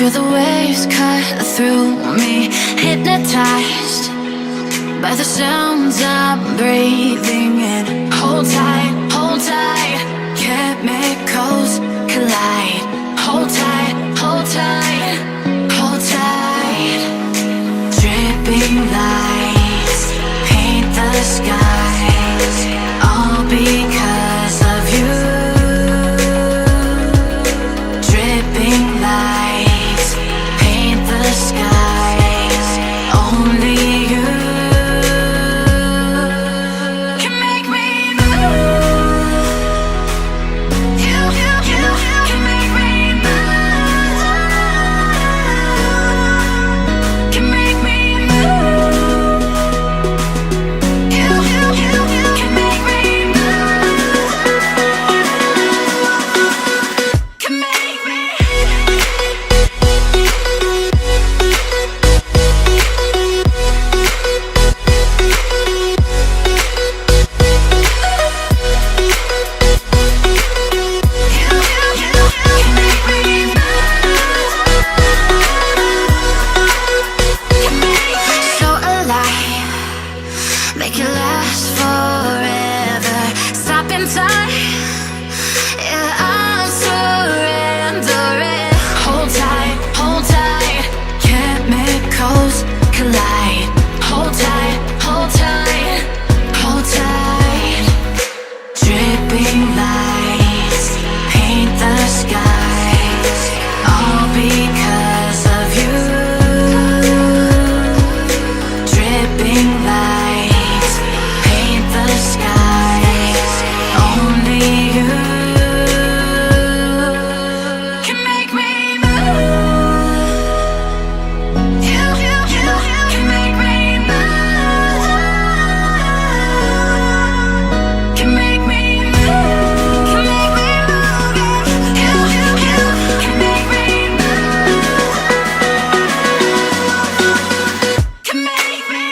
Feel the waves cut through me, hypnotized by the sounds I'm breathing in. Hold tight, hold tight, chemicals collide. Hold tight, hold tight, hold tight. Dripping lights paint the skies, all because of you. Dripping lights paint the skies, only you can make me move. You can make me move. Can make me move. You can make me move. Can make me. So alive, make it last forever. Stop in time, yeah, I'm surrendering. Hold tight, chemicals collide. Hold tight, hold tight, hold tight. Dripping lights paint the skies, all because of you. Dripping lights paint the skies, only you can make me move. You can make me move. Can make me move. Can make me move. You can make me move. Can make me.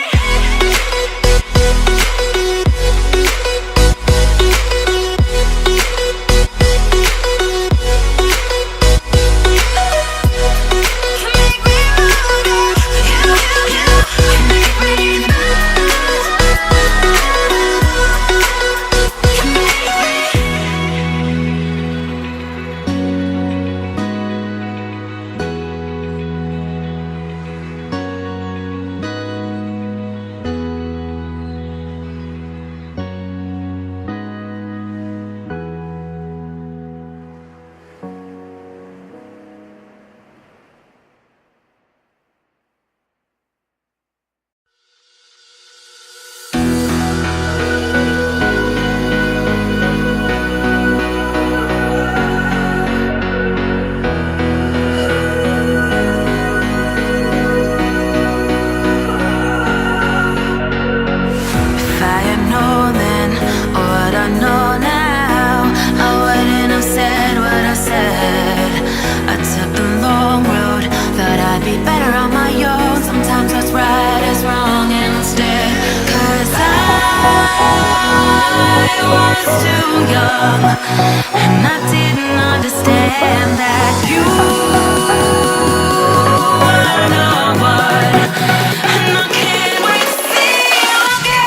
If I had known then what I know now, I wouldn't have said what I said. I took the long road, thought I'd be better on my own. Sometimes what's right is wrong instead. 'Cause I was too young, and I didn't understand that you were the one. And I can't wait to see you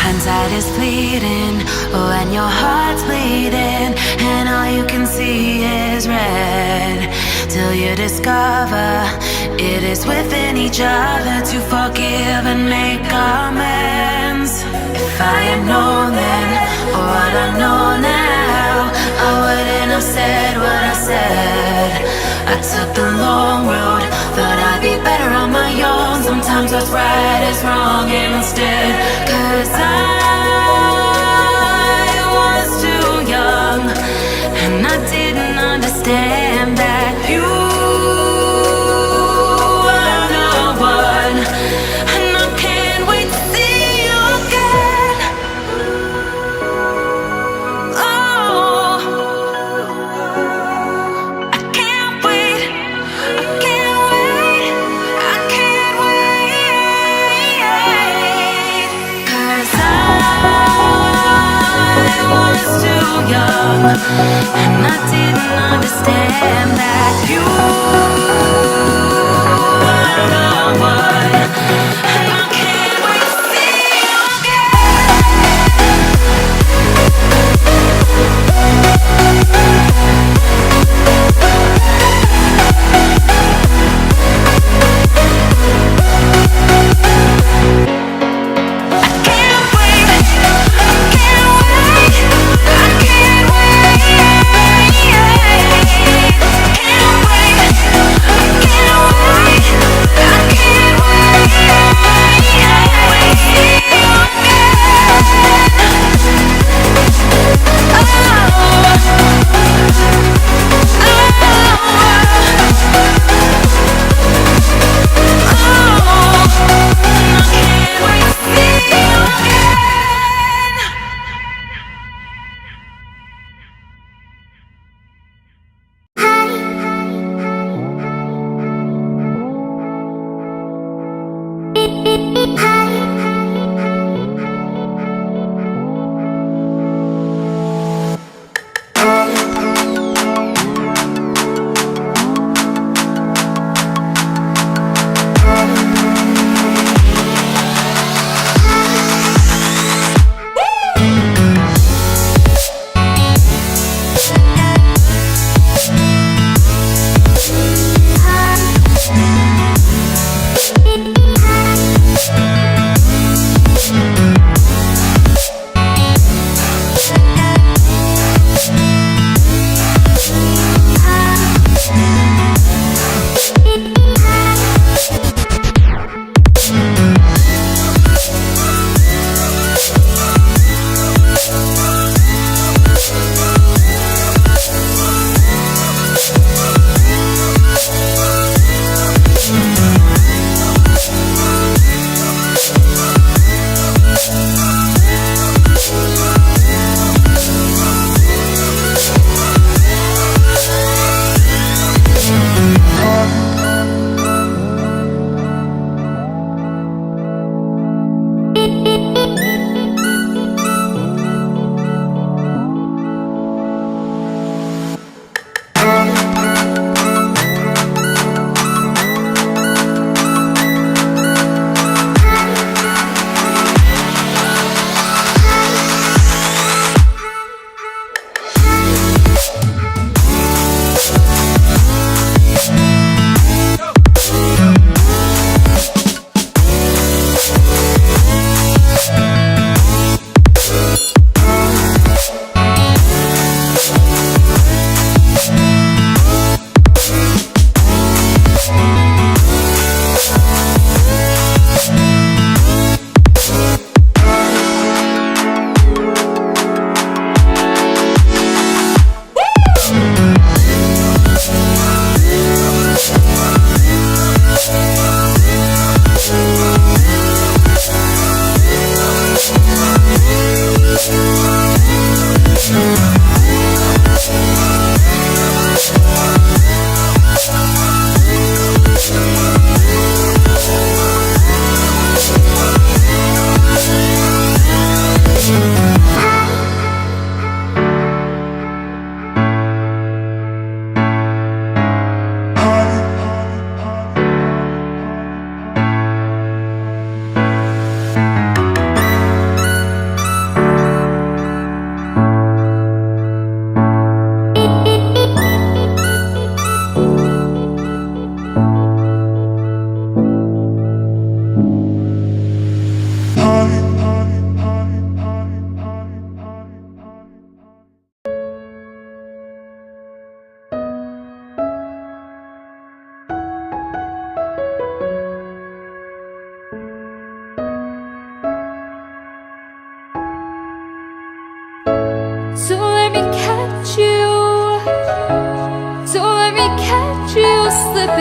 Hindsight is fleeting when your heart's bleeding, and all you can see is red. Till you discover it is within each other to forgive and make amends. If I had known then what I know now, I wouldn't have said what I said. I took the long road, thought I'd be better on my own. Sometimes what's right is wrong instead. 'Cause I was too young, and I didn't understand that you are the one, and I can't wait to see you again. Oh, I can't wait, I can't wait, I can't wait. 'Cause I was too young, and I didn't understand that you are the one, and I can't wait to see you can't wait.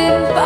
getting by.